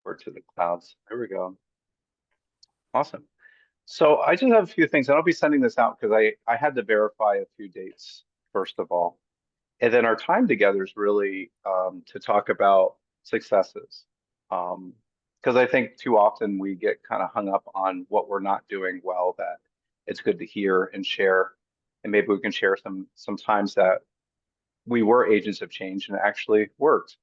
Or to the clouds. There we go. Awesome. So I just have a few things, and I'll be sending this out because I had to verify a few dates, first of all. And then our time together is really to talk about successes. Because I think too often we get kind of hung up on what we're not doing well, that it's good to hear and share. And maybe we can share some times that we were agents of change and it actually worked.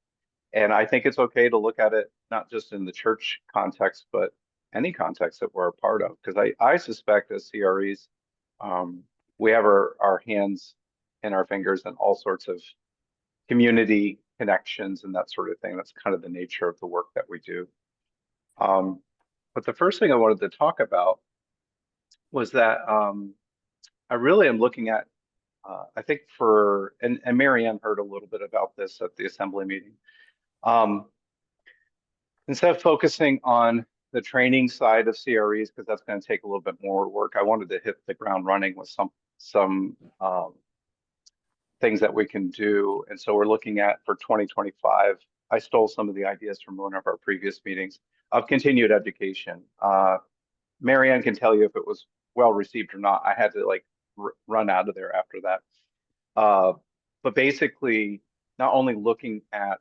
And I think it's okay to look at it not just in the church context, but any context that we're a part of. Because I suspect as CREs, we have our hands and our fingers in all sorts of community connections and that sort of thing. That's kind of the nature of the work that we do. But the first thing I wanted to talk about was that I really am looking at, I think and Marianne heard a little bit about this at the assembly meeting. Instead of focusing on the training side of CREs, because that's going to take a little bit more work, I wanted to hit the ground running with some things that we can do. And so we're looking at for 2025, I stole some of the ideas from one of our previous meetings of continued education. Marianne can tell you if it was well received or not. I had to like run out of there after that. But basically, not only looking at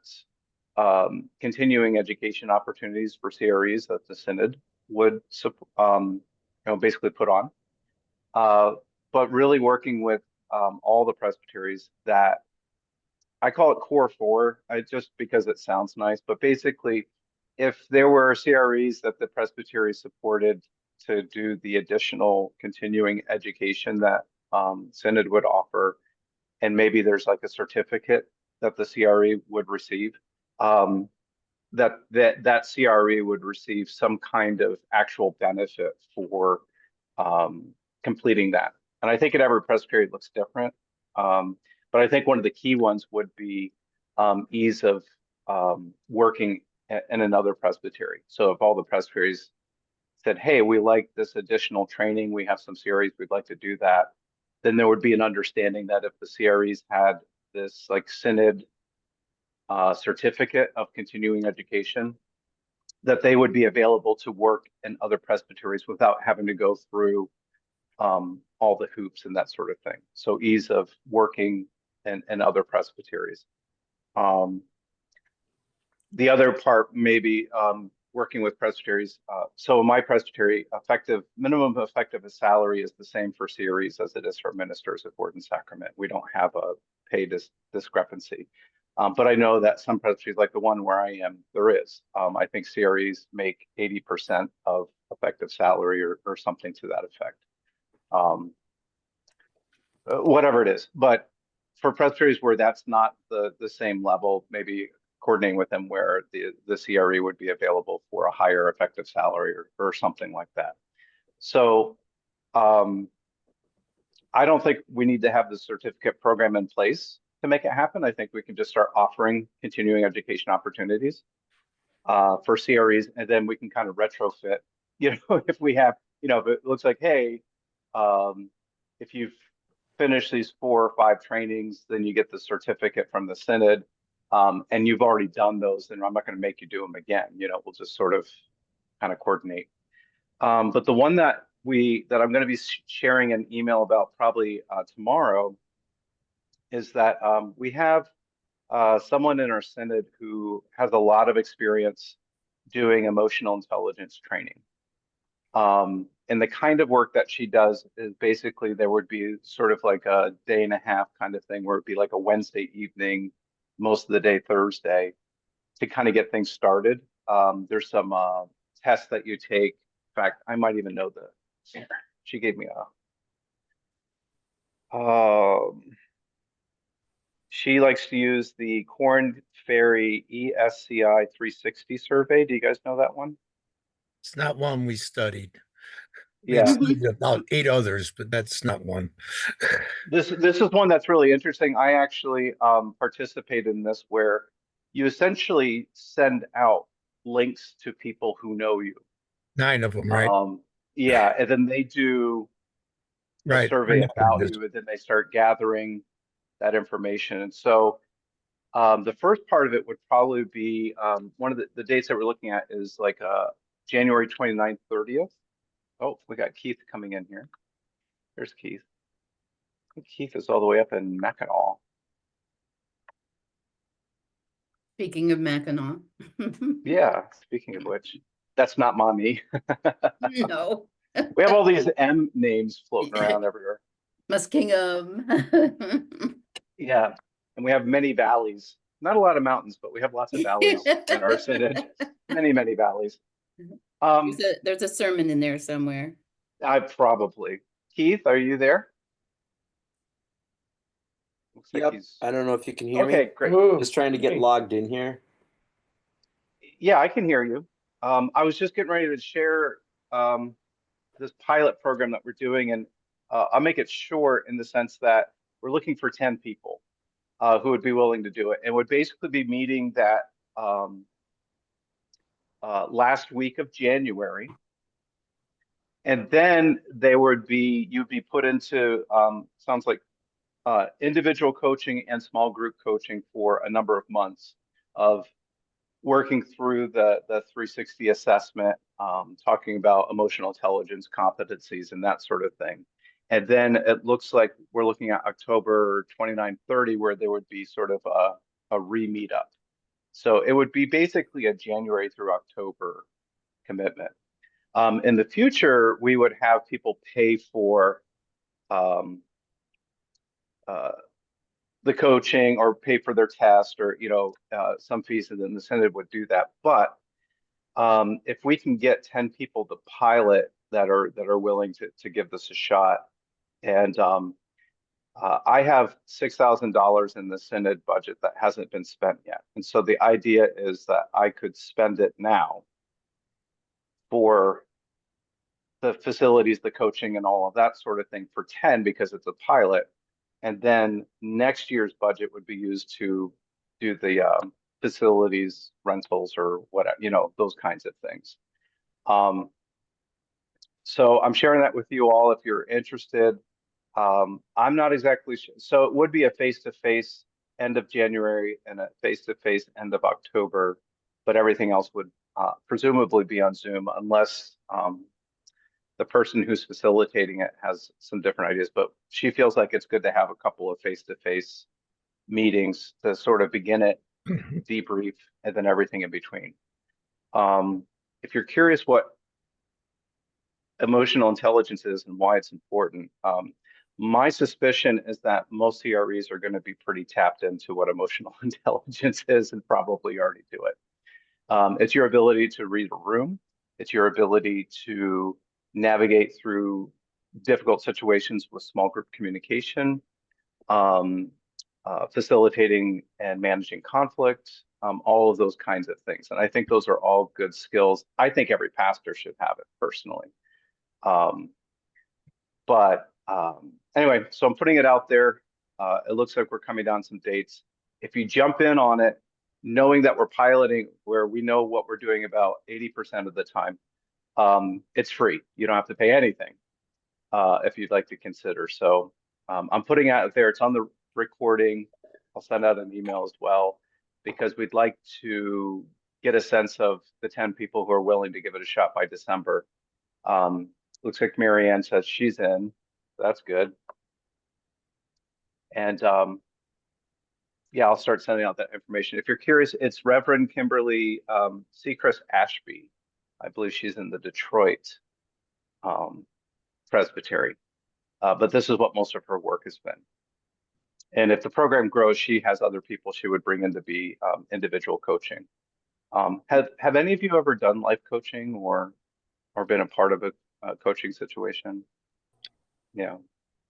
continuing education opportunities for CREs that the Synod would basically put on, but really working with all the presbyteries that I call it core four, just because it sounds nice, but basically if there were CREs that the presbytery supported to do the additional continuing education that Synod would offer, and maybe there's like a certificate that the CRE would receive, that CRE would receive some kind of actual benefit for completing that. And I think at every presbytery it looks different. But I think one of the key ones would be ease of working in another presbytery. So if all the presbyteries said, hey, we like this additional training, we have some CREs, we'd like to do that, then there would be an understanding that if the CREs had this like Synod certificate of continuing education, that they would be available to work in other presbyteries without having to go through all the hoops and that sort of thing. So ease of working in other presbyteries. The other part maybe working with presbyteries. So in my presbytery, minimum effective salary is the same for CREs as it is for ministers of word and sacrament. We don't have a pay discrepancy. But I know that some presbyteries, like the one where I am, there is. I think CREs make 80% of effective salary or something to that effect. Whatever it is. But for presbyteries where that's not the same level, maybe coordinating with them where the CRE would be available for a higher effective salary or something like that. So I don't think we need to have the certificate program in place to make it happen. I think we can just start offering continuing education opportunities for CREs, and then we can kind of retrofit, if we have, if it looks like, hey, if you've finished these 4 or 5 trainings, then you get the certificate from the Synod, and you've already done those, then I'm not going to make you do them again. We'll just sort of kind of coordinate. But the one that I'm going to be sharing an email about probably tomorrow is that we have someone in our Synod who has a lot of experience doing emotional intelligence training. And the kind of work that she does is basically there would be sort of like a day and a half kind of thing where it'd be like a Wednesday evening, most of the day Thursday, to kind of get things started. There's some tests that you take. In fact, I might even know she gave me she likes to use the Corn Ferry ESCI 360 survey. Do you guys know that one? It's not one we studied. Yeah, about 8 others, but that's not one. this is one that's really interesting. I actually participated in this, where you essentially send out links to people who know you. 9 of them, right? Yeah, and then they do a survey about you, and then they start gathering that information. And so The first part of it would probably be one of the dates that we're looking at is like January 29th, 30th. Oh, we got Keith coming in here. There's Keith. I think Keith is all the way up in Mackinac. Speaking of Mackinac. Yeah, speaking of which, that's not mommy. No. We have all these M names floating around everywhere. Muskingum. Yeah, and we have many valleys. Not a lot of mountains, but we have lots of valleys in our synod. Many, many valleys. There's a sermon in there somewhere. I probably. Keith, are you there? Looks like Yep. he's I don't know if you can hear me. okay. Great. Just trying to get logged in here. Yeah, I can hear you. I was just getting ready to share this pilot program that we're doing, and I'll make it short in the sense that we're looking for 10 people who would be willing to do it, and would basically be meeting that last week of January. And then you'd be put into, sounds like individual coaching and small group coaching for a number of months of working through the 360 assessment, talking about emotional intelligence competencies and that sort of thing. And then it looks like we're looking at October 29, 30, where there would be sort of a re-meetup. So it would be basically a January through October commitment. In the future, we would have people pay for the coaching or pay for their test, or some fees, and then the Synod would do that. But if we can get 10 people to pilot that are willing to give this a shot, and I have $6,000 in the Synod budget that hasn't been spent yet, and so the idea is that I could spend it now for the facilities, the coaching, and all of that sort of thing for 10 because it's a pilot. And then next year's budget would be used to do the facilities rentals or whatever, those kinds of things. So I'm sharing that with you all if you're interested. I'm not exactly sure. So it would be a face-to-face end of January and a face-to-face end of October, but everything else would presumably be on Zoom unless the person who's facilitating it has some different ideas, but she feels like it's good to have a couple of face-to-face meetings to sort of begin it, debrief, and then everything in between. If you're curious what emotional intelligence is and why it's important, my suspicion is that most CREs are going to be pretty tapped into what emotional intelligence is and probably already do it. It's your ability to read a room. It's your ability to navigate through difficult situations with small group communication, facilitating and managing conflict, all of those kinds of things. And I think those are all good skills. I think every pastor should have it personally. Anyway, so I'm putting it out there. It looks like we're coming down some dates. If you jump in on it, knowing that we're piloting where we know what we're doing about 80% of the time, it's free. You don't have to pay anything if you'd like to consider. So I'm putting it out there. It's on the recording. I'll send out an email as well, because we'd like to get a sense of the 10 people who are willing to give it a shot by December. Looks like Marianne says she's in. That's good. And yeah, I'll start sending out that information. If you're curious, it's Reverend Kimberly Seacrest Ashby. I believe she's in the Detroit Presbytery. But this is what most of her work has been. And if the program grows, she has other people she would bring in to be individual coaching. Have any of you ever done life coaching or been a part of a coaching situation? Yeah.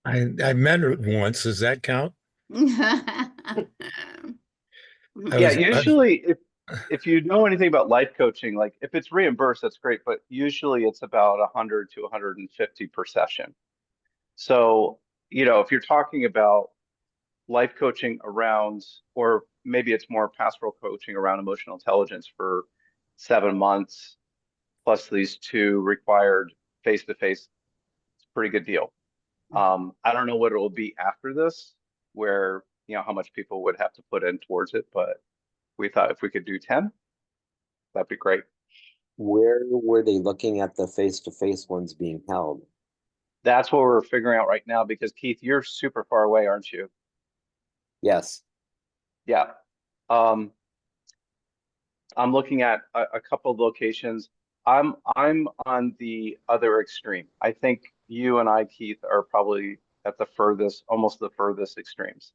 I met her once. Does that count? Yeah, usually if you know anything about life coaching, like if it's reimbursed, that's great, but usually it's about 100 to 150 per session. So, if you're talking about life coaching around, or maybe it's more pastoral coaching around emotional intelligence for 7 months, plus these 2 required face-to-face, it's a pretty good deal. I don't know what it will be after this, where, how much people would have to put in towards it, but we thought if we could do 10, that'd be great. Where were they looking at the face-to-face ones being held? That's what we're figuring out right now because Keith, you're super far away, aren't you? Yes. Yeah. I'm looking at a couple of locations. I'm on the other extreme. I think you and I, Keith, are probably at the furthest, almost the furthest extremes.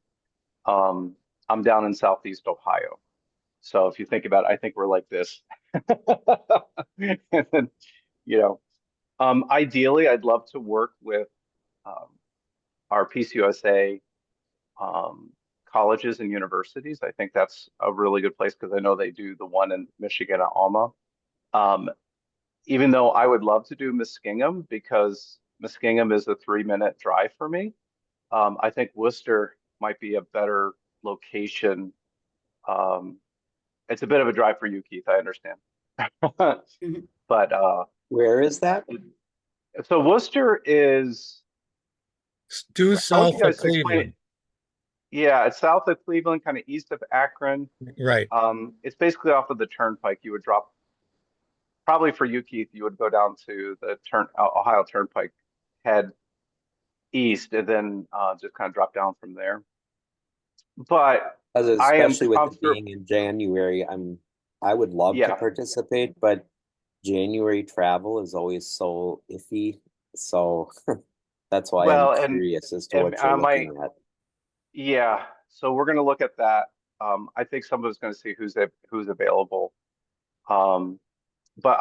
I'm down in Southeast Ohio. So if you think about it, I think we're like this. And then, ideally, I'd love to work with our PCUSA colleges and universities. I think that's a really good place because I know they do the one in Michigan at Alma. Even though I would love to do Muskingum because Muskingum is a 3-minute drive for me. I think Worcester might be a better location. It's a bit of a drive for you, Keith, I understand. But Where is that? so Worcester is Due I'll let south you of guys explain it. Cleveland. Yeah, it's south of Cleveland, kind of east of Akron. Right. It's basically off of the turnpike. You would drop, probably for you, Keith, you would go down to the Ohio Turnpike, head east, and then just kind of drop down from there. But Because I am especially with it comfortable. being in January, I would love to participate, but January travel is always so iffy. So that's why Well, I'm and curious as to what you're I might, looking at. yeah. So we're going to look at that. I think some of us going to see who's available. But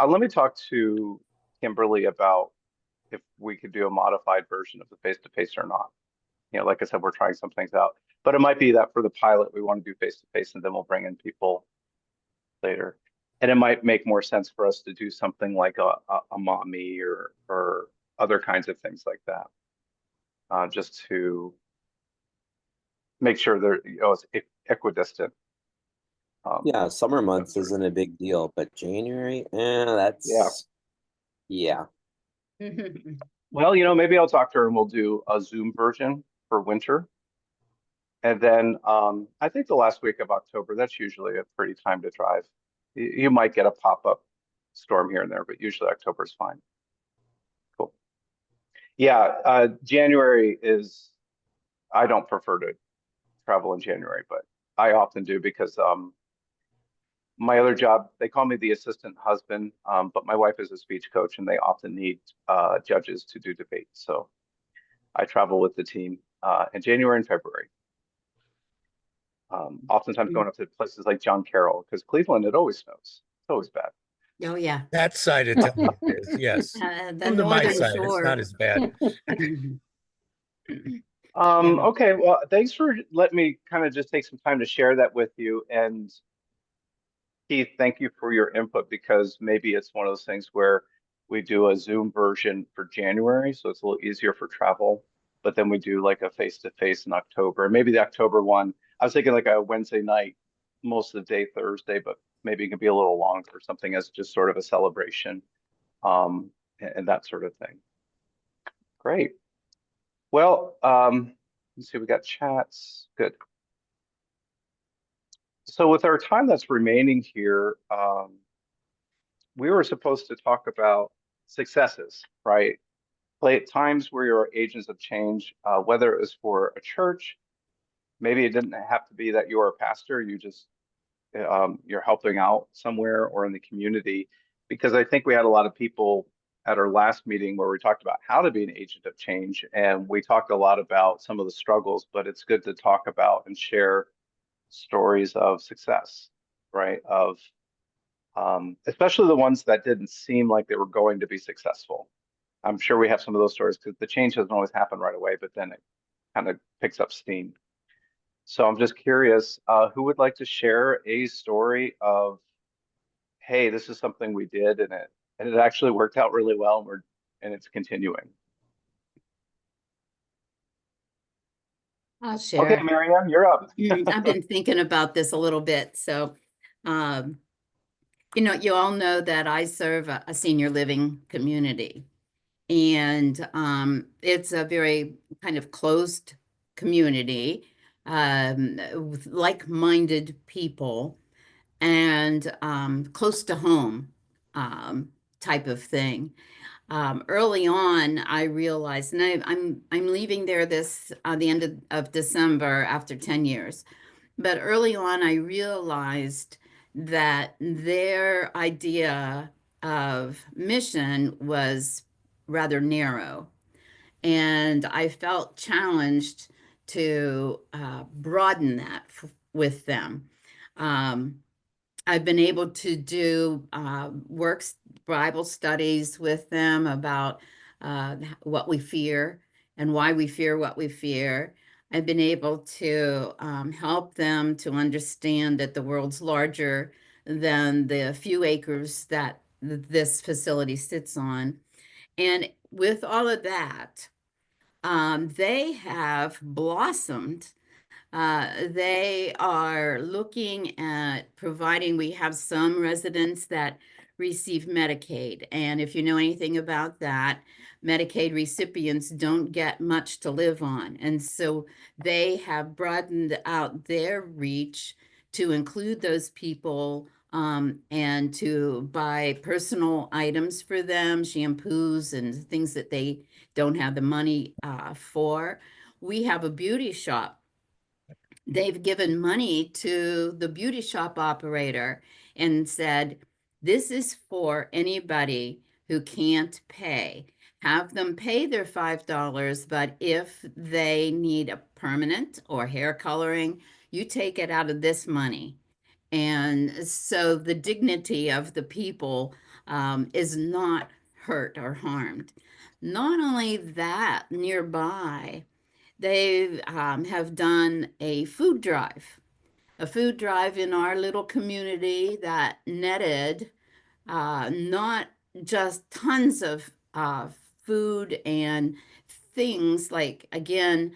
let me talk to Kimberly about if we could do a modified version of the face-to-face or not. Like I said, we're trying some things out, but it might be that for the pilot, we want to do face-to-face and then we'll bring in people later. And it might make more sense for us to do something like a mommy or other kinds of things like that, just to make sure they're, it's equidistant. Yeah, summer months isn't a big deal, but January, that's yeah. Well, maybe I'll talk to her and we'll do a Zoom version for winter. And then I think the last week of October, that's usually a pretty time to drive. You might get a pop-up storm here and there, but usually October is fine. Cool. Yeah, January is, I don't prefer to travel in January, but I often do because my other job, they call me the assistant husband, but my wife is a speech coach and they often need judges to do debates. So I travel with the team in January and February. Oftentimes going up to places like John Carroll, because Cleveland, it always snows. It's always bad. Oh, yeah. That side of town is, yes. The Come to my northern side, it's shore. not as bad. Okay, well, thanks for letting me kind of just take some time to share that with you. And Keith, thank you for your input because maybe it's one of those things where we do a Zoom version for January, so it's a little easier for travel, but then we do like a face-to-face in October. Maybe the October one, I was thinking like a Wednesday night, most of the day Thursday, but maybe it can be a little longer or something as just sort of a celebration, and that sort of thing. Great. Well, let's see, we got chats. Good. So with our time that's remaining here, we were supposed to talk about successes, right? Times where you're agents of change, whether it was for a church, maybe it didn't have to be that you're a pastor, you're helping out somewhere or in the community, because I think we had a lot of people at our last meeting where we talked about how to be an agent of change, and we talked a lot about some of the struggles, but it's good to talk about and share stories of success, right? Of especially the ones that didn't seem like they were going to be successful. I'm sure we have some of those stories because the change doesn't always happen right away, but then it kind of picks up steam. So I'm just curious, who would like to share a story of, hey, this is something we did and it actually worked out really well and it's continuing. I'll share. Okay, Marianne, you're up. I've been thinking about this a little bit. So, you all know that I serve a senior living community, and it's a very kind of closed community. with like-minded people and close to home type of thing. Early on, I realized, and I'm leaving there this the end of December after 10 years. But early on, I realized that their idea of mission was rather narrow. And I felt challenged to broaden that with them. I've been able to do Bible studies with them about what we fear and why we fear what we fear. I've been able to help them to understand that the world's larger than the few acres that this facility sits on. And with all of that, they have blossomed. They are looking at providing, we have some residents that receive Medicaid. And if you know anything about that, Medicaid recipients don't get much to live on. And so they have broadened out their reach to include those people and to buy personal items for them, shampoos and things that they don't have the money for. We have a beauty shop. They've given money to the beauty shop operator and said, this is for anybody who can't pay. Have them pay their $5, but if they need a permanent or hair coloring, you take it out of this money. And so the dignity of the people is not hurt or harmed. Not only that, nearby, they have done a food drive in our little community that netted not just tons of food and things like, again,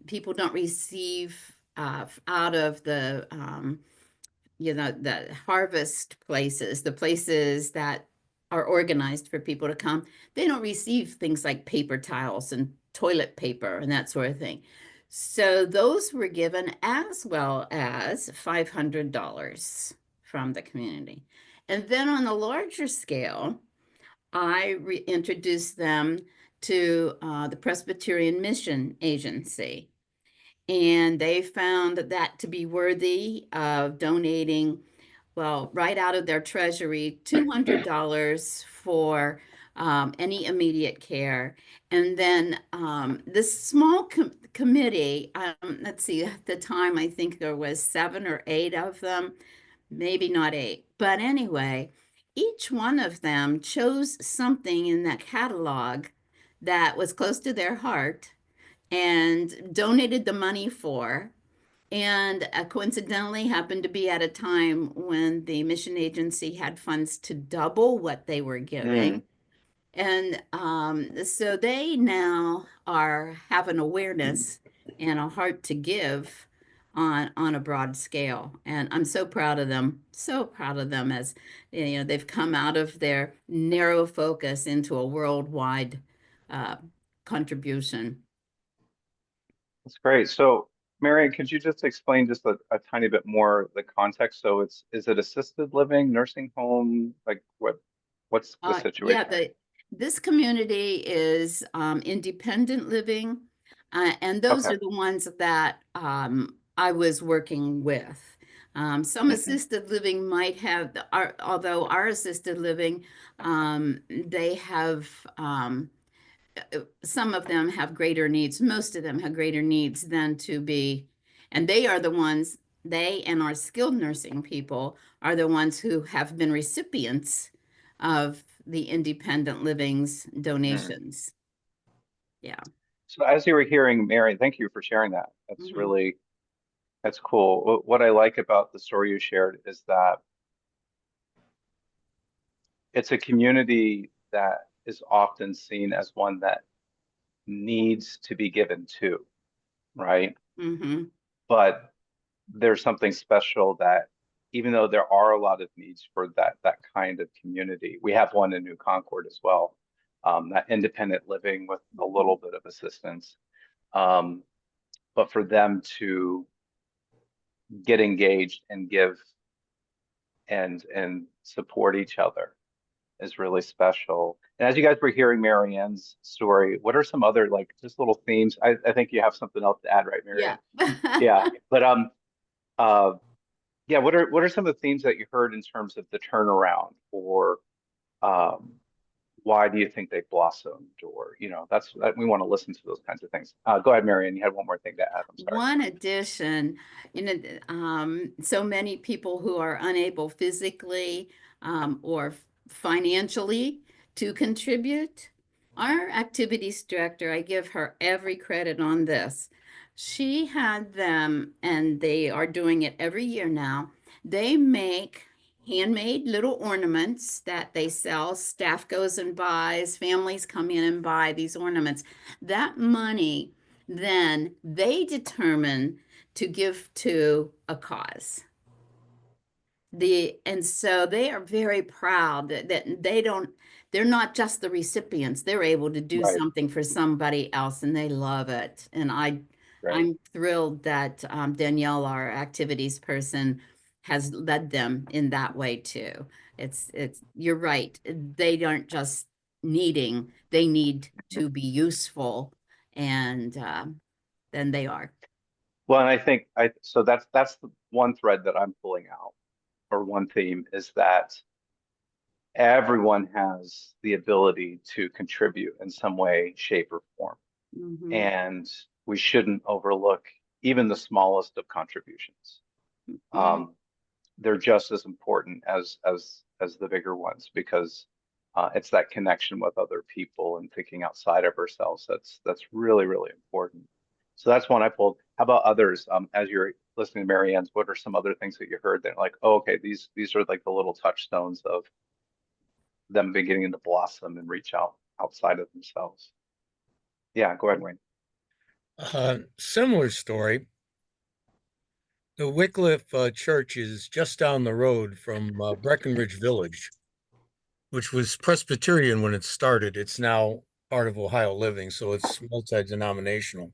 people don't receive out of the the harvest places, the places that are organized for people to come, they don't receive things like paper towels and toilet paper and that sort of thing. So those were given, as well as $500 from the community. And then on a larger scale, I introduced them to the Presbyterian Mission Agency. And they found that to be worthy of donating, well, right out of their treasury, $200 for any immediate care. And then this small committee, let's see, at the time, I think there was 7 or 8 of them, maybe not 8. But anyway, each one of them chose something in that catalog that was close to their heart and donated the money for, and coincidentally happened to be at a time when the mission agency had funds to double what they were giving. And so they now have an awareness and a heart to give on a broad scale. And I'm so proud of them, as they've come out of their narrow focus into a worldwide contribution. That's great. So, Marian, could you just explain just a tiny bit more the context? So is it assisted living, nursing home? Like what's the situation? Yeah, this community is independent living, and those are the ones that I was working with. Some assisted living might have, although our assisted living, they have some of them have greater needs. Most of them have greater needs than to be, and they are the ones, they and our skilled nursing people are the ones who have been recipients of the independent living's donations. Yeah. So as you were hearing, Marian, thank you for sharing that. That's that's cool. What I like about the story you shared is that it's a community that is often seen as one that needs to be given to, right? But there's something special that even though there are a lot of needs for that kind of community, we have one in New Concord as well, that independent living with a little bit of assistance. but for them to get engaged and give and support each other is really special. And as you guys were hearing Mary Ann's story, what are some other like just little themes? I think you have something else to add, right, Mary Ann? Yeah. Yeah. But yeah, what are some of the themes that you heard in terms of the turnaround, or why do you think they blossomed, or that's we want to listen to those kinds of things. Go ahead, Mary Ann, you had one more thing to add. I'm sorry. One addition, so many people who are unable physically or financially to contribute. Our activities director, I give her every credit on this. She had them, and they are doing it every year now. They make handmade little ornaments that they sell. Staff goes and buys, families come in and buy these ornaments. That money, then they determine to give to a cause. And so they are very proud that they're not just the recipients. They're able to do Right. something for somebody else, and they love it. And Right. I'm thrilled that Danielle, our activities person, has led them in that way too. You're right. They aren't just needing, they need to be useful, and then they are. Well, and I think so that's the one thread that I'm pulling out, or one theme, is that everyone has the ability to contribute in some way, shape, or form. Mhm. And we shouldn't overlook even the smallest of contributions. They're just as important as the bigger ones, because it's that connection with other people and thinking outside of ourselves that's really, really important. So that's one I pulled. How about others? As you're listening to Mary Ann's, what are some other things that you heard that like, oh, okay, these are like the little touchstones of them beginning to blossom and reach out outside of themselves? Yeah, go ahead, Wayne. Similar story. The Wycliffe Church is just down the road from Breckenridge Village, which was Presbyterian when it started. It's now part of Ohio Living, so it's multi-denominational.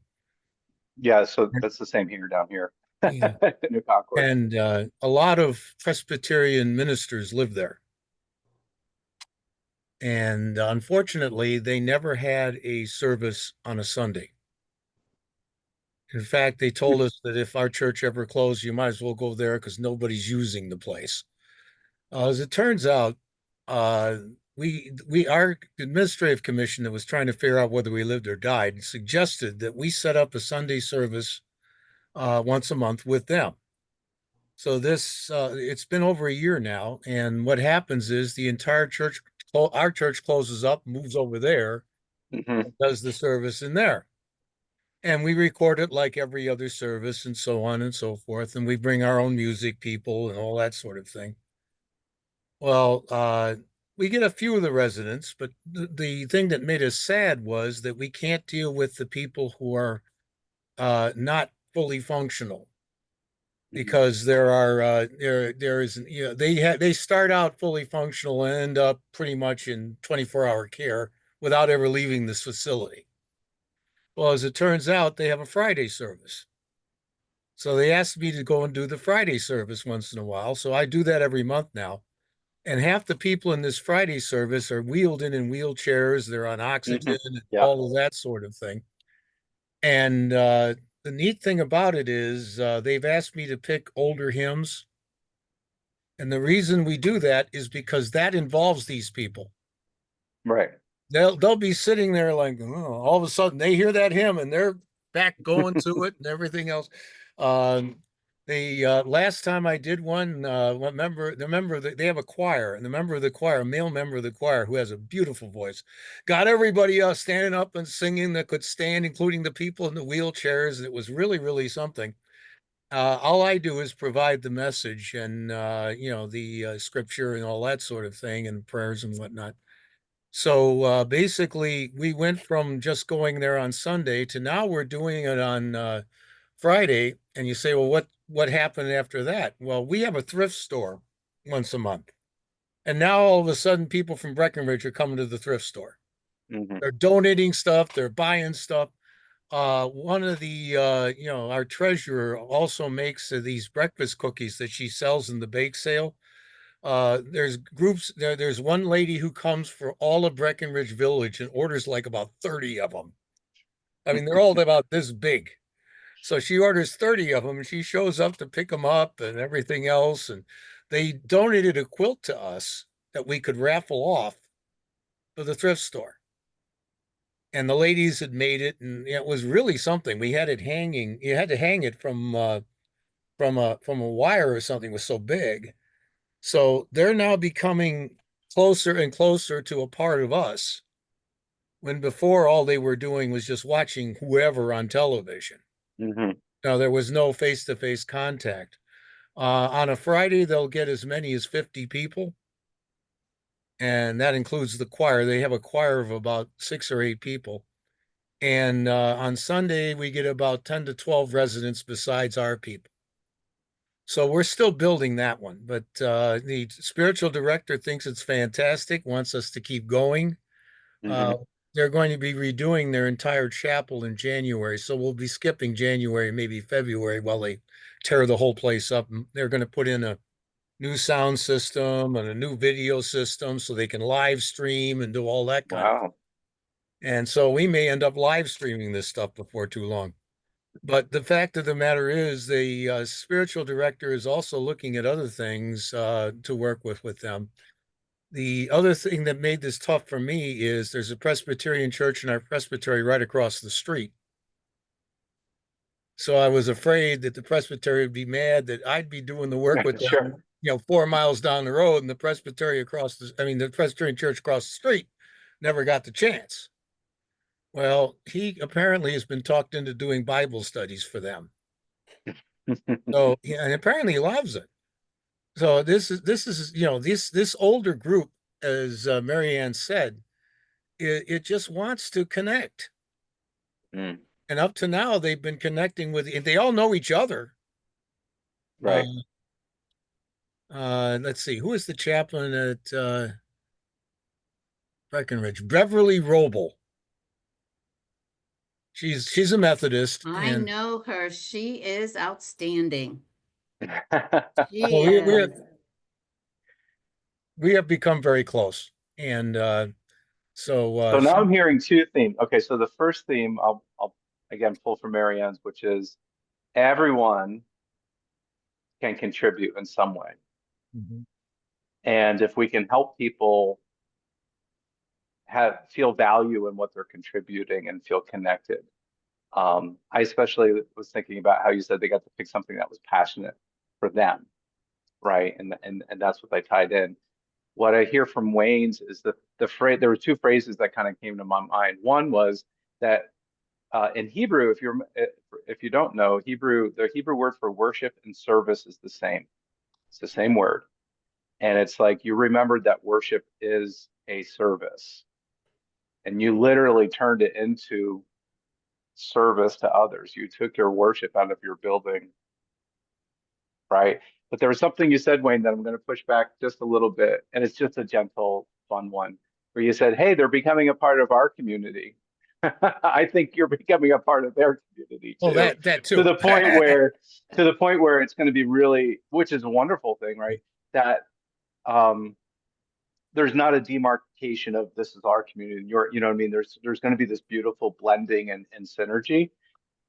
Yeah, so that's the same here down here. Yeah. New Concord. And a lot of Presbyterian ministers live there. And unfortunately, they never had a service on a Sunday. In fact, they told us that if our church ever closed, you might as well go there because nobody's using the place. As it turns out, our administrative commission that was trying to figure out whether we lived or died suggested that we set up a Sunday service once a month with them. So it's been over a year now, and what happens is the entire church, our church closes up, moves over there, and does the service in there. And we record it like every other service and so on and so forth. And we bring our own music people and all that sort of thing. Well, we get a few of the residents, but the thing that made us sad was that we can't deal with the people who are not fully functional, because there is they start out fully functional and end up pretty much in 24-hour care without ever leaving this facility. Well, as it turns out, they have a Friday service. So they asked me to go and do the Friday service once in a while. So I do that every month now. And half the people in this Friday service are wheeled in wheelchairs. They're on oxygen and all of that sort of thing. And the neat thing about it is they've asked me to pick older hymns. And the reason we do that is because that involves these people. Right. They'll be sitting there like, oh, all of a sudden they hear that hymn and they're back going to it and everything else. The last time I did one, they have a choir, and the member of the choir, a male member of the choir who has a beautiful voice, got everybody else standing up and singing that could stand, including the people in the wheelchairs. It was really, really something. All I do is provide the message and the scripture and all that sort of thing, and prayers and whatnot. So basically, we went from just going there on Sunday to now we're doing it on Friday. And you say, well, what happened after that? Well, we have a thrift store once a month. And now all of a sudden, people from Breckenridge are coming to the thrift store. They're donating stuff. They're buying stuff. one of the, our treasurer also makes these breakfast cookies that she sells in the bake sale. There's groups there's one lady who comes for all of Breckenridge Village and orders like about 30 of them. I mean, they're all about this big. So she orders 30 of them and she shows up to pick them up and everything else. And they donated a quilt to us that we could raffle off for the thrift store. And the ladies had made it, and it was really something. We had it hanging. You had to hang it from a wire or something. It was so big. So they're now becoming closer and closer to a part of us, when before all they were doing was just watching whoever on television. Mm-hmm. Now there was no face-to-face contact. On a Friday, they'll get as many as 50 people, and that includes the choir. They have a choir of about 6 or 8 people. And on Sunday, we get about 10 to 12 residents besides our people. So we're still building that one, but the spiritual director thinks it's fantastic, wants us to keep going. Mm-hmm. They're going to be redoing their entire chapel in January, so we'll be skipping January, maybe February, while they tear the whole place up. They're going to put in a new sound system and a new video system so they can live stream and do all that kind of thing. And so we may end up live streaming this stuff before too long. But the fact of the matter is, the spiritual director is also looking at other things to work with them. The other thing that made this tough for me is there's a Presbyterian church in our presbytery right across the street. So I was afraid that the presbytery would be mad that I'd be doing the work with them, 4 miles down the road, and the presbytery the Presbyterian church across the street never got the chance. Well, he apparently has been talked into doing Bible studies for them. So, and apparently he loves it. So this is this older group, as Marianne said, it just wants to connect. Mm. And up to now, they've been connecting with, they all know each other. Right. Let's see, who is the chaplain at Breckenridge? Beverly Roble. She's a Methodist. I know her. She is outstanding. We have become very close. And so now I'm hearing 2 themes. Okay, so the first theme I'll again pull from Marianne's, which is everyone can contribute in some way. Mm-hmm. And if we can help people feel value in what they're contributing and feel connected. I especially was thinking about how you said they got to pick something that was passionate for them, right? And that's what they tied in. What I hear from Wayne's is the phrase. There were 2 phrases that kind of came to my mind. One was that in Hebrew, if you don't know Hebrew, the Hebrew word for worship and service is the same. It's the same word, and it's like you remembered that worship is a service, and you literally turned it into service to others. You took your worship out of your building, right? But there was something you said, Wayne, that I'm going to push back just a little bit, and it's just a gentle, fun one, where you said, "Hey, they're becoming a part of our community." I think you're becoming a part of their community too. Oh, that too. To the point where it's going to be really, which is a wonderful thing, right? That there's not a demarcation of this is our community. You know what I mean? There's going to be this beautiful blending and synergy.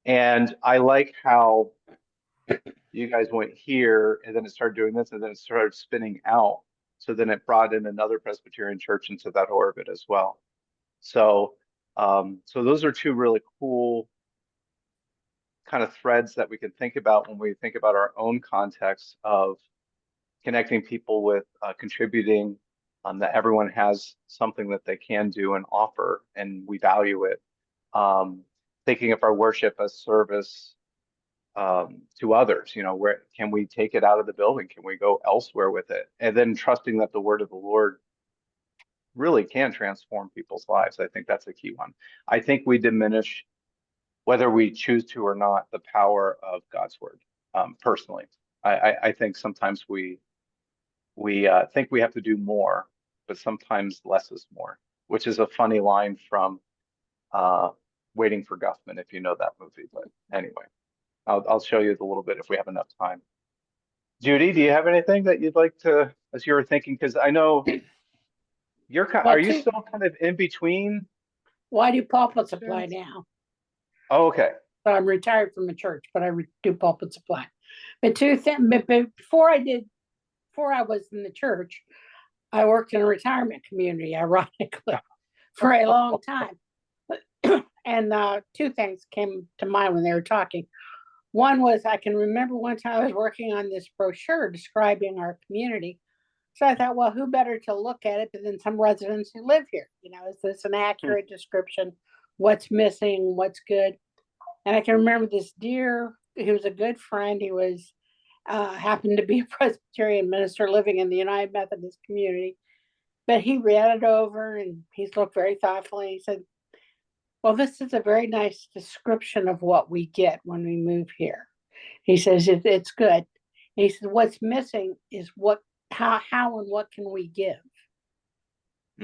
And I like how you guys went here and then it started doing this and then it started spinning out. So then it brought in another Presbyterian church into that orbit as well. So those are 2 really cool kind of threads that we can think about when we think about our own context of connecting people with contributing, that everyone has something that they can do and offer, and we value it. Thinking of our worship as service to others, where can we take it out of the building? Can we go elsewhere with it? And then trusting that the word of the Lord really can transform people's lives. I think that's a key one. I think we diminish, whether we choose to or not, the power of God's word. Personally, I think sometimes we think we have to do more, but sometimes less is more, which is a funny line from Waiting for Guffman, if you know that movie. But anyway, I'll show you a little bit if we have enough time. Judy, do you have anything that you'd like to, as you were thinking? Because I know you're kind. Are you still kind of in between? Well, I do pulpit supply now. Oh, okay. So I'm retired from the church, but I do pulpit supply. But before I was in the church, I worked in a retirement community, ironically, for a long time. And two things came to mind when they were talking. One was, I can remember one time I was working on this brochure describing our community. So I thought, well, who better to look at it than some residents who live here? You know, is this an accurate description? What's missing? What's good? And I can remember this dear, he was a good friend. He was happened to be a Presbyterian minister living in the United Methodist community. But he read it over and he's looked very thoughtfully. He said, well, this is a very nice description of what we get when we move here. He says, it's good. And he said, what's missing is how and what can we give?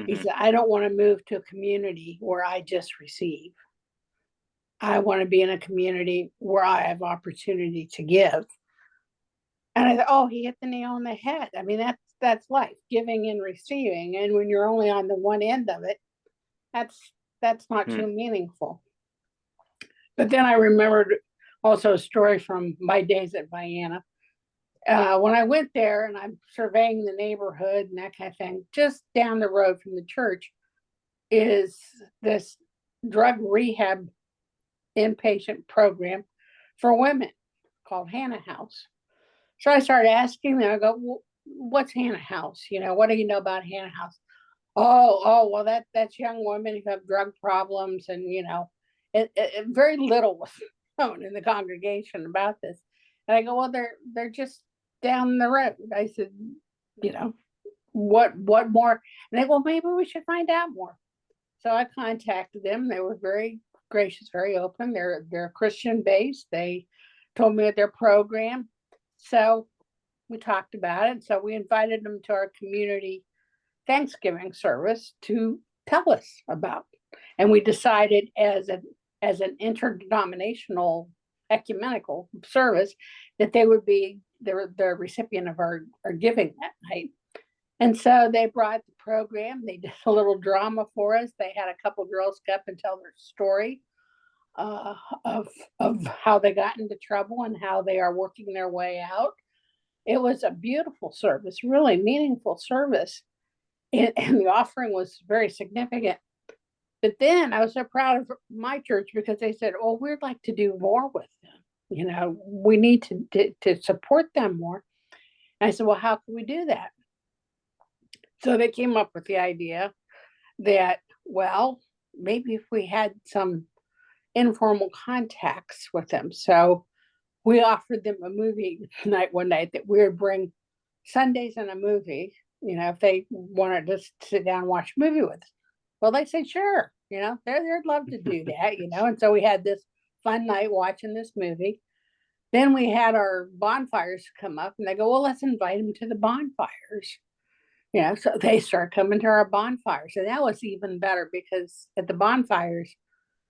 He said, I don't want to move to a community where I just receive. I want to be in a community where I have opportunity to give. And I thought, oh, he hit the nail on the head. I mean, that's life, giving and receiving. And when you're only on the one end of it, that's not too meaningful. But then I remembered also a story from my days at Vienna. When I went there and I'm surveying the neighborhood and that kind of thing, just down the road from the church is this drug rehab inpatient program for women called Hannah House. So I started asking them, I go, well, what's Hannah House? You know, what do you know about Hannah House? Oh, well, that's young women who have drug problems, and you know, very little was known in the congregation about this. And I go, well, they're just down the road. I said, you know, what more? And they go, well, maybe we should find out more. So I contacted them. They were very gracious, very open. They're Christian based. They told me their program. So we talked about it. So we invited them to our community Thanksgiving service to tell us about. And we decided as an interdenominational ecumenical service that they would be the recipient of our giving that night. And so they brought the program. They did a little drama for us. They had a couple of girls go up and tell their story of how they got into trouble and how they are working their way out. It was a beautiful service, really meaningful service. And the offering was very significant. But then I was so proud of my church because they said, oh, we'd like to do more with them. You know, we need to support them more. And I said, well, how can we do that? So they came up with the idea that, well, maybe if we had some informal contacts with them. So we offered them a movie night one night that we would bring Sundays and a movie, you know, if they wanted to sit down and watch a movie with us. Well, they said, sure, you know, they'd love to do that, you know. And so we had this fun night watching this movie. Then we had our bonfires come up and they go, well, let's invite them to the bonfires. You know, so they start coming to our bonfires. And that was even better because at the bonfires,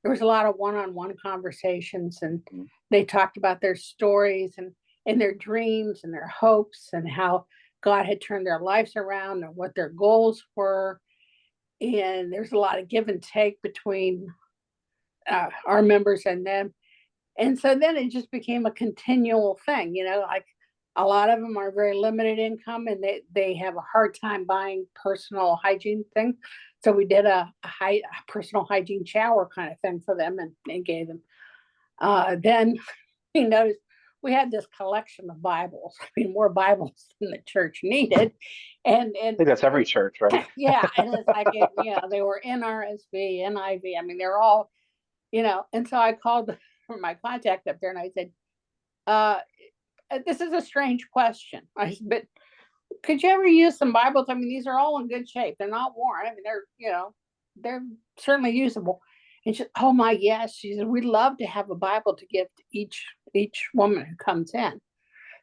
there was a lot of one-on-one conversations, and they talked about their stories and their dreams and their hopes and how God had turned their lives around and what their goals were. And there's a lot of give and take between our members and them. And so then it just became a continual thing, you know, like a lot of them are very limited income and they have a hard time buying personal hygiene things. So we did a personal hygiene shower kind of thing for them and gave them. Then we noticed we had this collection of Bibles. I mean, more Bibles than the church needed. And I think that's every church, right? Yeah. And it's like, you know, they were NRSV, NIV. I mean, they're all, you know. And so I called my contact up there and I said, this is a strange question. I said, but could you ever use some Bibles? I mean, these are all in good shape. They're not worn. I mean, they're, you know, they're certainly usable. And she said, oh my, yes. She said, we'd love to have a Bible to give to each woman who comes in.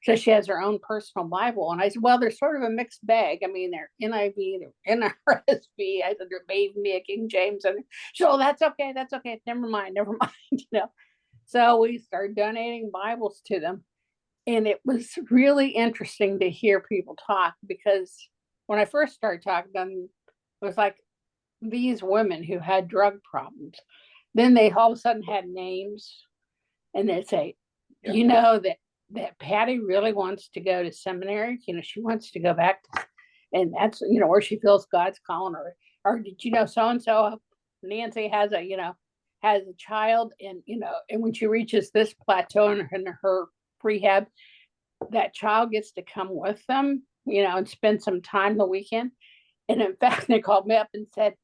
So she has her own personal Bible. And I said, well, they're sort of a mixed bag. I mean, they're NIV, they're NRSV. I said, there may even be a King James. And she said, oh, that's okay. That's okay. Never mind. So we started donating Bibles to them. And it was really interesting to hear people talk, because when I first started talking to them, it was like these women who had drug problems. Then they all of a sudden had names, and they'd say, that Patty really wants to go to seminary. She wants to go back, and that's, where she feels God's calling her. Or did you know so-and-so, Nancy has a child, and, and when she reaches this plateau in her rehab, that child gets to come with them, and spend some time the weekend. And in fact, they called me up and said,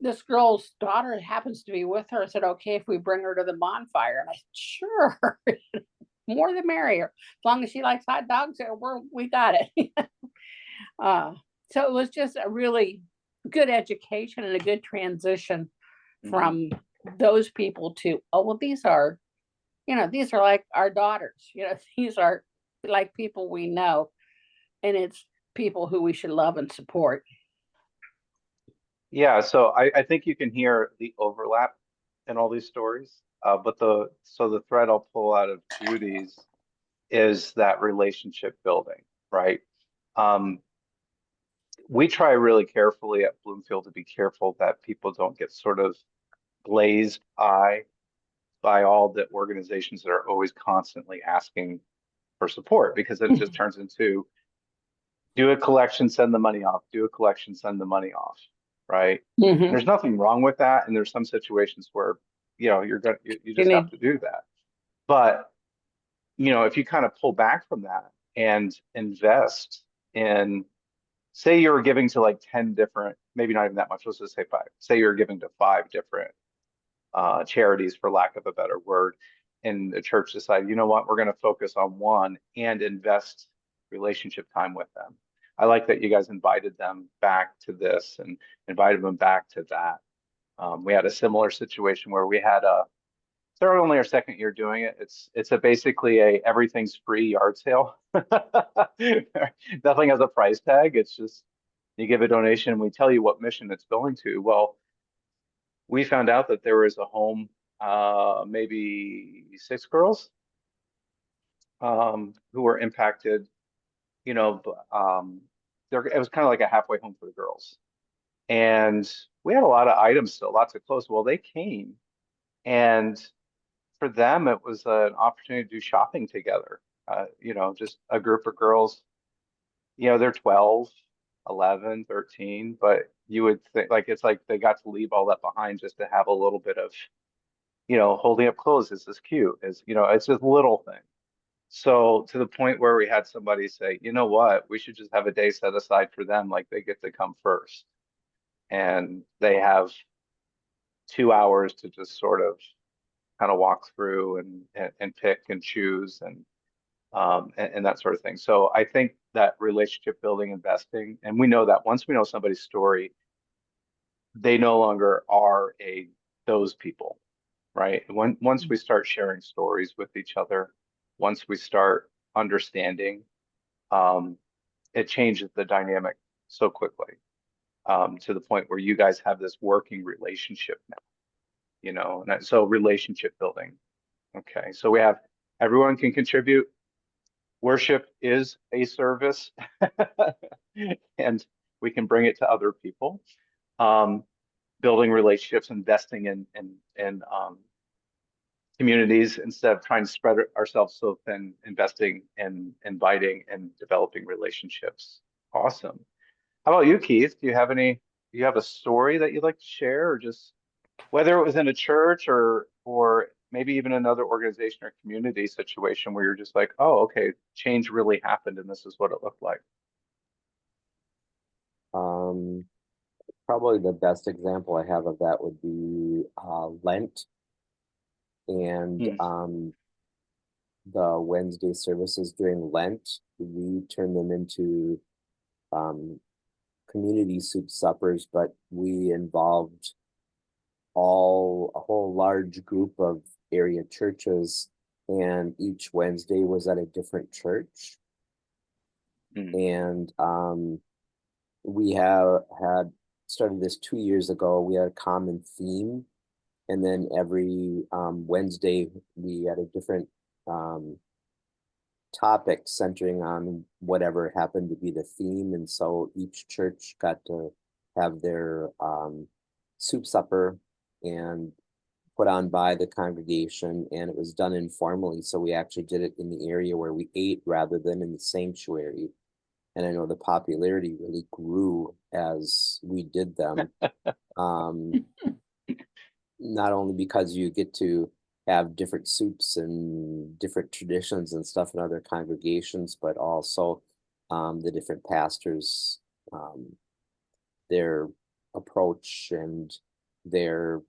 this girl's daughter happens to be with her. I said, okay, if we bring her to the bonfire. And I said, sure, more the merrier. As long as she likes hot dogs, we got it. So it was just a really good education and a good transition from those people to, oh, well, these are like our daughters. These are like people we know, and it's people who we should love and support. Yeah, so I think you can hear the overlap in all these stories, but the thread I'll pull out of Judy's is that relationship building, right? We try really carefully at Bloomfield to be careful that people don't get sort of glazed eye by all the organizations that are always constantly asking for support, because it just turns into do a collection, send the money off, do a collection, send the money off. Right. Mm-hmm. There's nothing wrong with that. And there's some situations where, you just have to do that. But, if you kind of pull back from that and invest in, say you're giving to like 10 different, maybe not even that much, let's just say 5. Say you're giving to 5 different charities, for lack of a better word, and the church decided, you know what, we're going to focus on one and invest relationship time with them. I like that you guys invited them back to this and invited them back to that. We had a similar situation where we had they're only our 2nd year doing it. It's basically a everything's free yard sale. Nothing has a price tag. It's just you give a donation and we tell you what mission it's going to. Well, we found out that there was a home, maybe 6 girls who were impacted. It was kind of like a halfway home for the girls. And we had a lot of items still, lots of clothes. Well, they came, and for them, it was an opportunity to do shopping together. Just a group of girls, they're 12, 11, 13, but you would think it's like they got to leave all that behind just to have a little bit of, holding up clothes. Is this cute? It's just little thing. So to the point where we had somebody say, you know what, we should just have a day set aside for them. Like they get to come first. And they have 2 hours to just sort of kind of walk through and pick and choose and that sort of thing. So I think that relationship building, investing, and we know that once we know somebody's story, they no longer are those people, right? Once we start sharing stories with each other, once we start understanding, it changes the dynamic so quickly, to the point where you guys have this working relationship now, and so relationship building. Okay, so we have everyone can contribute. Worship is a service, and we can bring it to other people. Building relationships, investing in communities instead of trying to spread ourselves so thin, investing and inviting and developing relationships. Awesome. How about you, Keith? Do you have a story that you'd like to share, or just whether it was in a church or maybe even another organization or community situation where you're just like, oh, okay, change really happened and this is what it looked like? Probably the best example I have of that would be Lent. And the Wednesday services during Lent, we turn them into community soup suppers, but we involved a whole large group of area churches and each Wednesday was at a different church. And we have had started this 2 years ago. We had a common theme, and then every Wednesday we had a different topic centering on whatever happened to be the theme. And so each church got to have their soup supper and put on by the congregation, and it was done informally. So we actually did it in the area where we ate rather than in the sanctuary. And I know the popularity really grew as we did them. Not only because you get to have different soups and different traditions and stuff in other congregations, but also the different pastors, their approach and their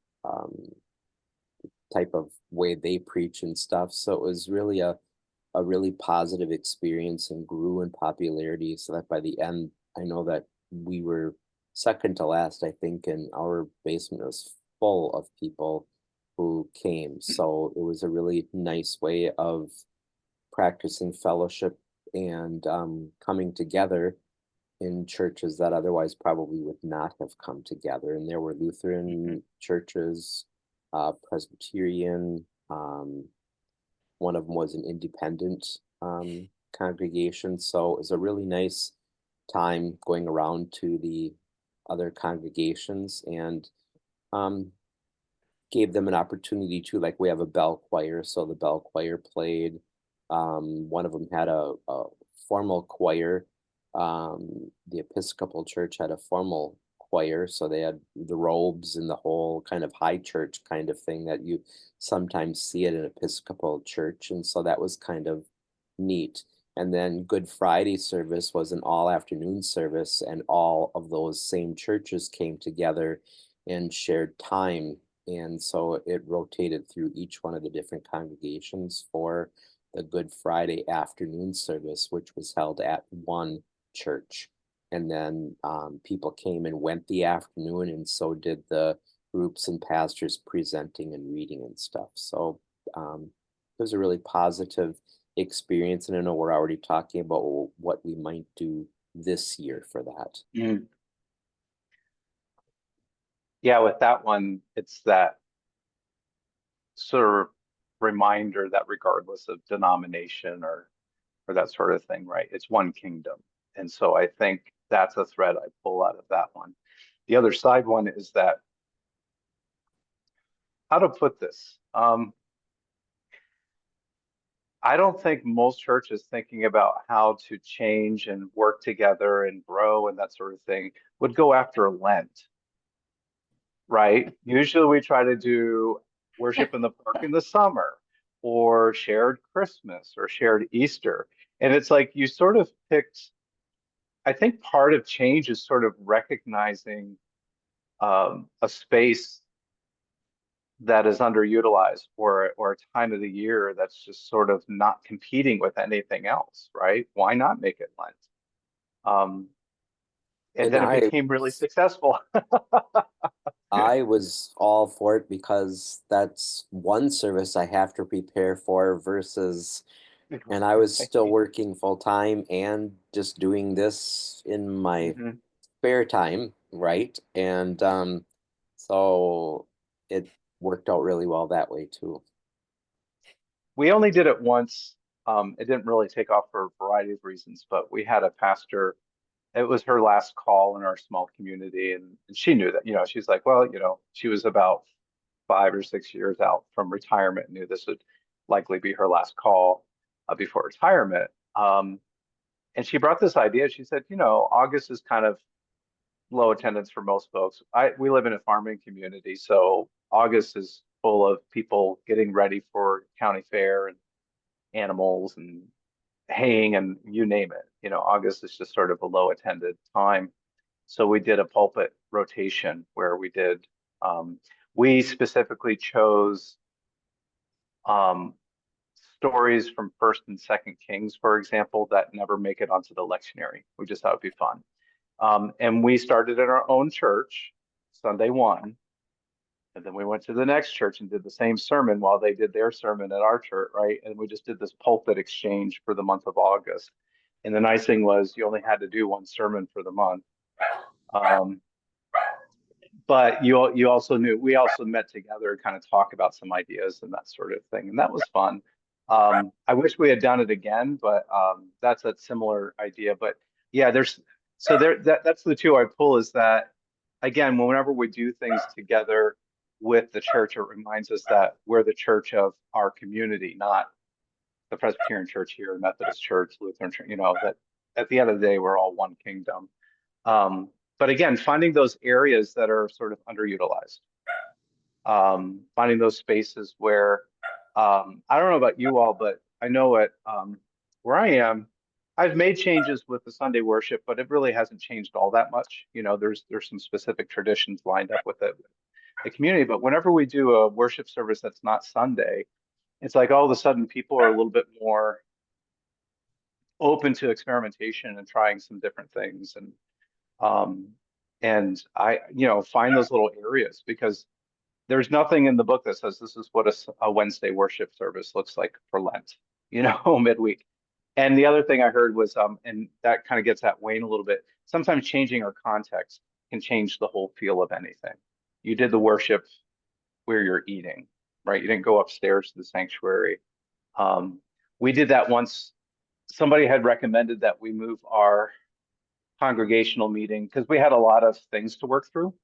type of way they preach and stuff. So it was really a really positive experience and grew in popularity, so that by the end, I know that we were second to last, I think, and our basement was full of people who came. So it was a really nice way of practicing fellowship and coming together in churches that otherwise probably would not have come together. And there were Lutheran churches, Presbyterian, one of them was an independent congregation. So it was a really nice time going around to the other congregations, and gave them an opportunity to, like, we have a bell choir, so the bell choir played. One of them had a formal choir. The Episcopal Church had a formal choir, so they had the robes and the whole kind of high church kind of thing that you sometimes see at an Episcopal church, and so that was kind of neat. And then Good Friday service was an all afternoon service, and all of those same churches came together and shared time, and so it rotated through each one of the different congregations for the Good Friday afternoon service, which was held at one church. And then people came and went the afternoon, and so did the groups and pastors presenting and reading and stuff. So it was a really positive experience, and I know we're already talking about what we might do this year for that. Yeah, with that one, it's that sort of reminder that regardless of denomination or that sort of thing, right? It's one kingdom. And so I think that's a thread I pull out of that one. The other side one is that, how to put this? I don't think most churches thinking about how to change and work together and grow and that sort of thing would go after Lent, right? Usually we try to do worship in the park in the summer, or shared Christmas or shared Easter. And it's like you sort of picked, I think part of change is sort of recognizing a space that is underutilized, or a time of the year that's just sort of not competing with anything else, right? Why not make it Lent? And then it became really successful. I was all for it because that's one service I have to prepare for versus, and I was still working full time and just doing this in my spare time, right? And so it worked out really well that way too. We only did it once. It didn't really take off for a variety of reasons, but we had a pastor. It was her last call in our small community, and she knew that, she's like, well, she was about 5 or 6 years out from retirement, and knew this would likely be her last call before retirement. And she brought this idea. She said, August is kind of low attendance for most folks. We live in a farming community, so August is full of people getting ready for county fair and animals and haying and you name it. August is just sort of a low attended time. So we did a pulpit rotation where we specifically chose stories from First and Second Kings, for example, that never make it onto the lectionary. We just thought it'd be fun. And we started in our own church, Sunday 1, And then we went to the next church and did the same sermon while they did their sermon at our church, right? And we just did this pulpit exchange for the month of August. And the nice thing was you only had to do one sermon for the month. But you also knew, we also met together, kind of talk about some ideas and that sort of thing. And that was fun. I wish we had done it again, but that's a similar idea. But yeah, that's the two I pull, is that, again, whenever we do things together with the church, it reminds us that we're the church of our community, not the Presbyterian Church here, Methodist Church, Lutheran Church, that at the end of the day, we're all one kingdom. But again, finding those areas that are sort of underutilized, finding those spaces where, I don't know about you all, but I know at where I am, I've made changes with the Sunday worship, but it really hasn't changed all that much. There's some specific traditions lined up with the community, but whenever we do a worship service that's not Sunday, it's like all of a sudden people are a little bit more open to experimentation and trying some different things. And I, find those little areas, because there's nothing in the book that says this is what a Wednesday worship service looks like for Lent, midweek. And the other thing I heard was, and that kind of gets at Wayne a little bit, sometimes changing our context can change the whole feel of anything. You did the worship where you're eating, right? You didn't go upstairs to the sanctuary. We did that once. Somebody had recommended that we move our congregational meeting, because we had a lot of things to work through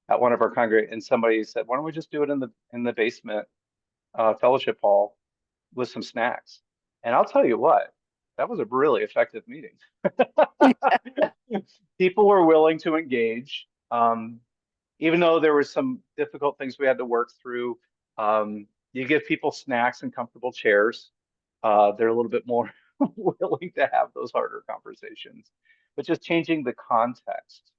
at one of our and somebody said, why don't we just do it in the basement fellowship hall with some snacks? And I'll tell you what, that was a really effective meeting. People were willing to engage, even though there were some difficult things we had to work through. You give people snacks and comfortable chairs, they're a little bit more willing to have those harder conversations. But just changing the context,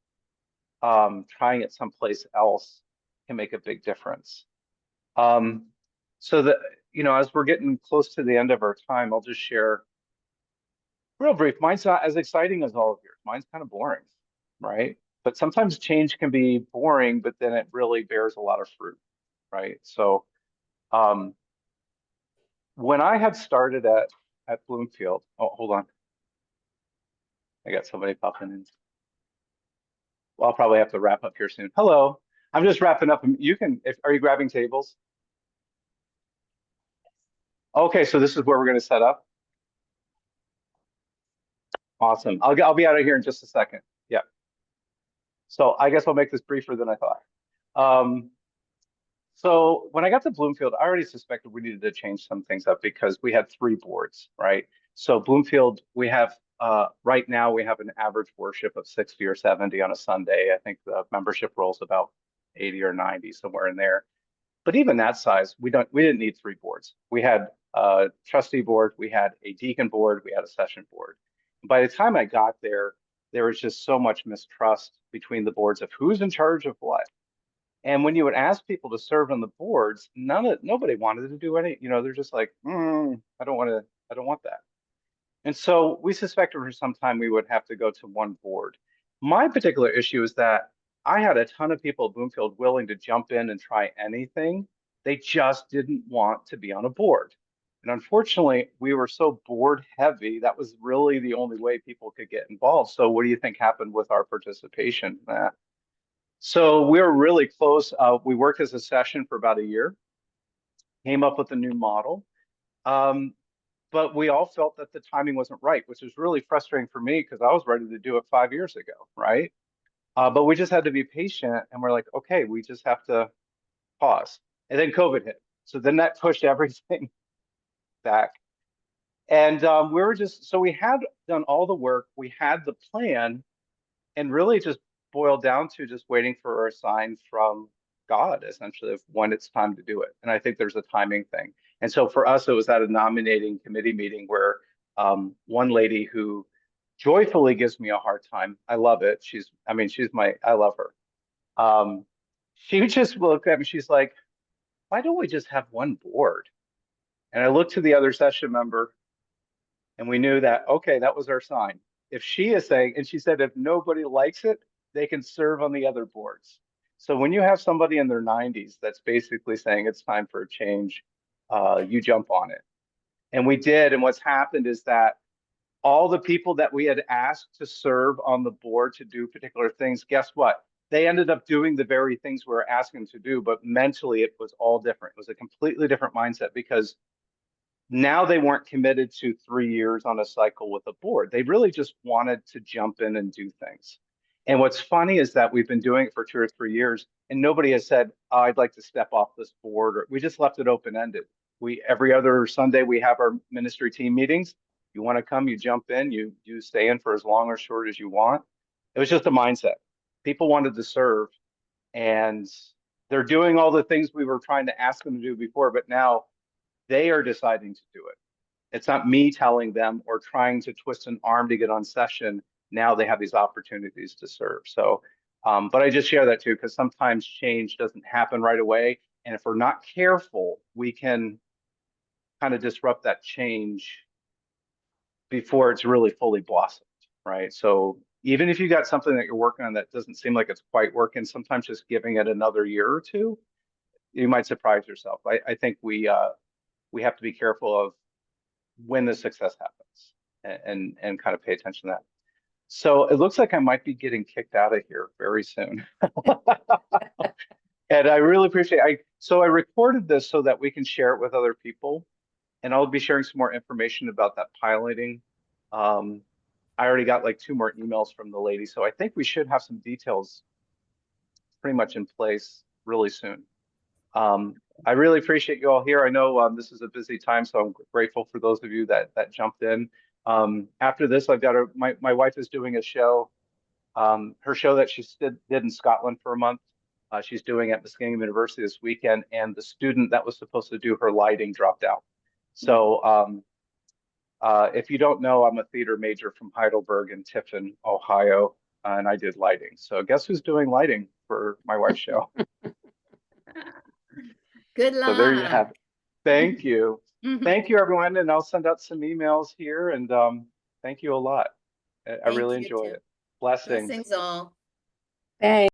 trying it someplace else can make a big difference. So that, as we're getting close to the end of our time, I'll just share real brief. Mine's not as exciting as all of yours. Mine's kind of boring, right? But sometimes change can be boring, but then it really bears a lot of fruit, right? So when I had started at Bloomfield, oh, hold on. I got somebody popping in. Well, I'll probably have to wrap up here soon. Hello, I'm just wrapping up. You can, are you grabbing tables? Okay, so this is where we're going to set up. Awesome. I'll be out of here in just a second. Yeah. So I guess I'll make this briefer than I thought. So when I got to Bloomfield, I already suspected we needed to change some things up, because we had 3 boards, right? So Bloomfield, we have right now we have an average worship of 60 or 70 on a Sunday. I think the membership rolls about 80 or 90, somewhere in there. But even that size, we didn't need 3 boards. We had a trustee board, we had a deacon board, we had a session board. By the time I got there, there was just so much mistrust between the boards of who's in charge of what. And when you would ask people to serve on the boards, nobody wanted to do any, they're just like, I don't want that. And so we suspected for some time we would have to go to one board. My particular issue is that I had a ton of people at Bloomfield willing to jump in and try anything. They just didn't want to be on a board. And unfortunately, we were so board heavy, that was really the only way people could get involved. So what do you think happened with our participation? So we were really close. We worked as a session for about a year, came up with a new model. But we all felt that the timing wasn't right, which was really frustrating for me, because I was ready to do it 5 years ago, right? But we just had to be patient, and we're like, okay, we just have to pause. And then COVID hit. So then that pushed everything back. And so we had done all the work, we had the plan, and really just boiled down to just waiting for a sign from God, essentially, of when it's time to do it. And I think there's a timing thing. And so for us, it was at a nominating committee meeting where one lady who joyfully gives me a hard time. I love it. I love her. She just looked at me. She's like, why don't we just have one board? And I looked to the other session member, and we knew that, okay, that was our sign. If she is saying, and she said, if nobody likes it, they can serve on the other boards. So when you have somebody in their 90s that's basically saying it's time for a change, you jump on it. And we did. And what's happened is that all the people that we had asked to serve on the board to do particular things, guess what? They ended up doing the very things we were asking them to do, but mentally it was all different. It was a completely different mindset because now they weren't committed to 3 years on a cycle with a board. They really just wanted to jump in and do things. And what's funny is that we've been doing it for 2 or 3 years and nobody has said, oh, I'd like to step off this board, or we just left it open-ended. Every other Sunday we have our ministry team meetings. You want to come, you jump in, you stay in for as long or short as you want. It was just a mindset. People wanted to serve, and they're doing all the things we were trying to ask them to do before, but now they are deciding to do it. It's not me telling them or trying to twist an arm to get on session. Now they have these opportunities to serve. So, but I just share that too, because sometimes change doesn't happen right away. And if we're not careful, we can kind of disrupt that change before it's really fully blossomed, right? So even if you got something that you're working on that doesn't seem like it's quite working, sometimes just giving it another year or two, you might surprise yourself. I think we have to be careful of when the success happens and kind of pay attention to that. So it looks like I might be getting kicked out of here very soon. And I really appreciate it. So I recorded this so that we can share it with other people. And I'll be sharing some more information about that piloting. I already got like 2 more emails from the lady. So I think we should have some details pretty much in place really soon. I really appreciate you all here. I know this is a busy time, so I'm grateful for those of you that jumped in. After this, I've got my wife is doing a show, her show that she did in Scotland for a month. She's doing at Muskingum University this weekend, and the student that was supposed to do her lighting dropped out. So if you don't know, I'm a theater major from Heidelberg in Tiffin, Ohio, and I did lighting. So guess who's doing lighting for my wife's show? Good luck. So there you have it. Thank you. Mhm. Thank you, everyone. And I'll send out some emails here. And thank you a lot. I Thank really you, enjoy too. it. Blessings. Blessings all. Thanks.